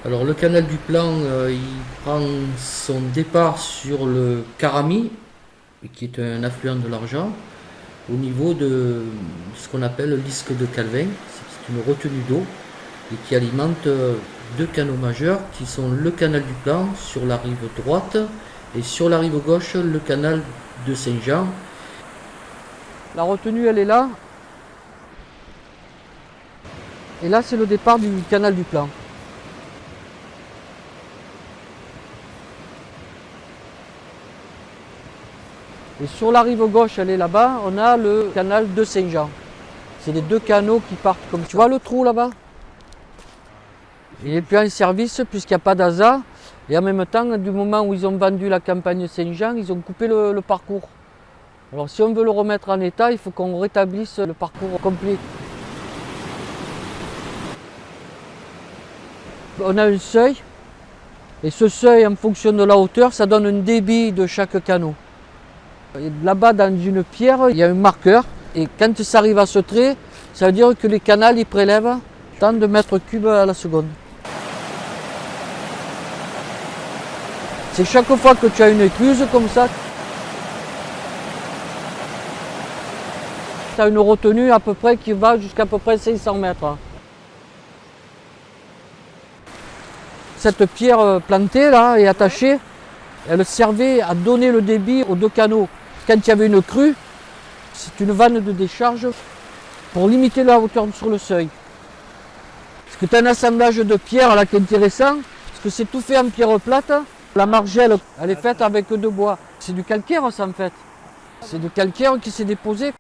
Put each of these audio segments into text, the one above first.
Alors le canal du Plan, il prend son départ sur le Carami, qui est un affluent de l'Argent, au niveau de ce qu'on appelle l'Isque de Calvin. C'est une retenue d'eau et qui alimente deux canaux majeurs qui sont le canal du Plan sur la rive droite et sur la rive gauche le canal de Saint-Jean. La retenue elle est là et là c'est le départ du canal du Plan. Et sur la rive gauche, elle est là-bas, on a le canal de Saint-Jean. C'est les deux canaux qui partent comme ça. Tu vois le trou là-bas? Il n'est plus en service puisqu'il n'y a pas d'ASA. Et en même temps, du moment où ils ont vendu la campagne Saint-Jean, ils ont coupé le parcours. Alors si on veut le remettre en état, il faut qu'on rétablisse le parcours complet. On a un seuil. Et ce seuil, en fonction de la hauteur, ça donne un débit de chaque canot. Là-bas, dans une pierre, il y a un marqueur. Et quand ça arrive à ce trait, ça veut dire que les canals ils prélèvent tant de mètres cubes à la seconde. C'est chaque fois que tu as une écluse comme ça, tu as une retenue à peu près qui va jusqu'à peu près 500 mètres. Cette pierre plantée là et attachée, elle servait à donner le débit aux deux canaux. Quand il y avait une crue, c'est une vanne de décharge pour limiter la hauteur sur le seuil. Parce que tu as un assemblage de pierres là qui est intéressant, parce que c'est tout fait en pierre plate. La margelle, elle est faite avec de bois. C'est du calcaire ça en fait. C'est du calcaire qui s'est déposé.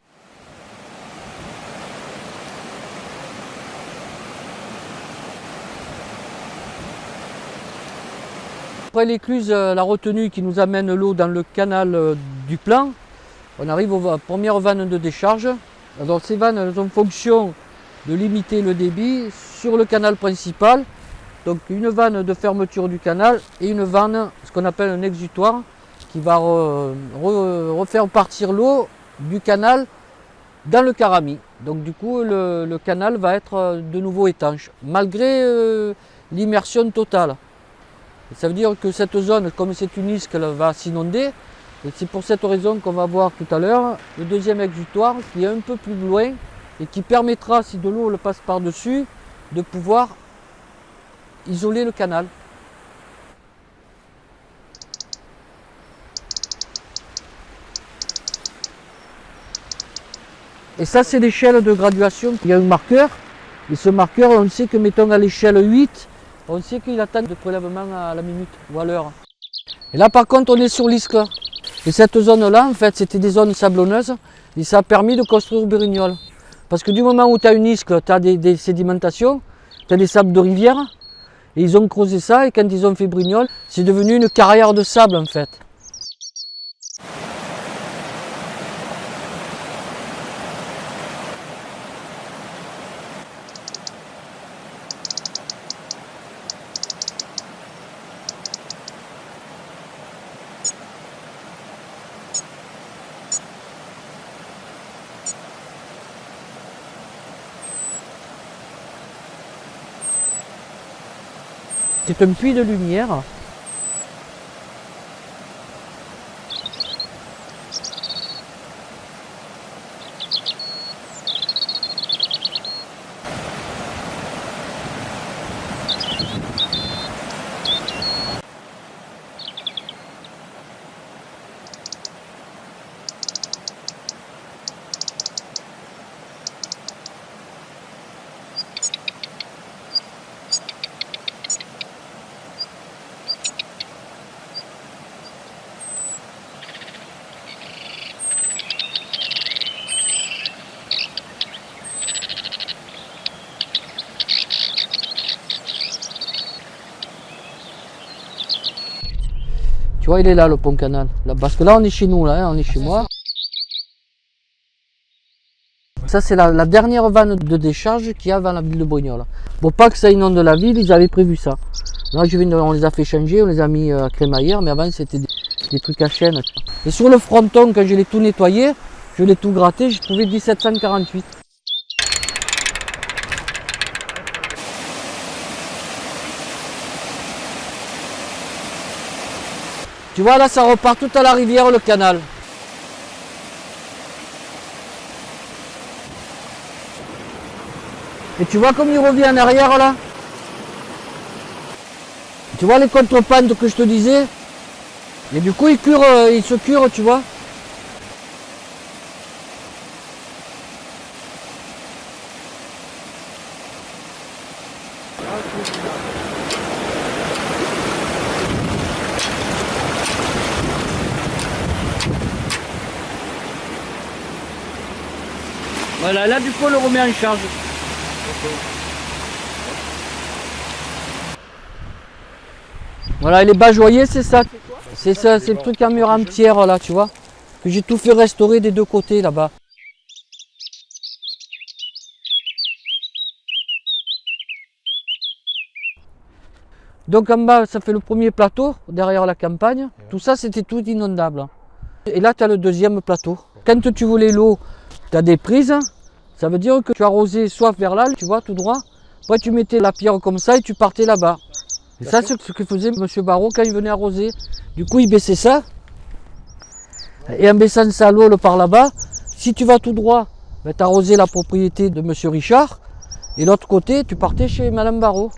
Après l'écluse, la retenue qui nous amène l'eau dans le canal du Plan, on arrive aux premières vannes de décharge. Alors ces vannes elles ont fonction de limiter le débit sur le canal principal. Donc une vanne de fermeture du canal et une vanne, ce qu'on appelle un exutoire, qui va refaire partir l'eau du canal dans le Carami. Donc du coup le canal va être de nouveau étanche, malgré l'immersion totale. Et ça veut dire que cette zone, comme c'est une isque, elle va s'inonder. Et c'est pour cette raison qu'on va voir tout à l'heure le deuxième exutoire qui est un peu plus loin et qui permettra, si de l'eau le passe par-dessus, de pouvoir isoler le canal. Et ça, c'est l'échelle de graduation. Il y a un marqueur. Et ce marqueur, on sait que, mettons à l'échelle 8, on sait qu'il attend de prélèvement à la minute ou à l'heure. Et là, par contre, on est sur l'Isque. Et cette zone-là, en fait, c'était des zones sablonneuses. Et ça a permis de construire Bérignolles. Parce que du moment où tu as une isque, tu as des sédimentations, tu as des sables de rivière. Et ils ont creusé ça, et quand ils ont fait Brignoles, c'est devenu une carrière de sable, en fait. C'est un puits de lumière. Tu vois, il est là, le pont canal. Là, parce que là, on est chez nous, là, hein, on est chez moi. Ça, c'est la dernière vanne de décharge qu'il y a dans la ville de Brignoles. Pour pas que ça inonde la ville, ils avaient prévu ça. Là, on les a fait changer, on les a mis à crémaillère, mais avant, c'était des trucs à chaîne. Et sur le fronton, quand je l'ai tout nettoyé, je l'ai tout gratté, j'ai trouvé 1748. Tu vois là, ça repart tout à la rivière, le canal. Et tu vois comme il revient en arrière là. Tu vois les contrepantes que je te disais. Et du coup il se cure, tu vois. Voilà, là du coup on le remet en charge. Voilà, les bajoyers, c'est ça. C'est ça, c'est le truc en mur en pierre là, tu vois. Que j'ai tout fait restaurer des deux côtés là-bas. Donc en bas, ça fait le premier plateau, derrière la campagne. Tout ça, c'était tout inondable. Et là, tu as le deuxième plateau. Quand tu voulais l'eau, tu as des prises. Ça veut dire que tu arrosais soit vers là, tu vois, tout droit. Après, tu mettais la pierre comme ça et tu partais là-bas. Et ça, c'est ce que faisait M. Barrault quand il venait arroser. Du coup, il baissait ça. Et en baissant ça l'eau par là-bas, si tu vas tout droit, ben, tu arrosais la propriété de M. Richard. Et l'autre côté, tu partais chez Mme Barrault.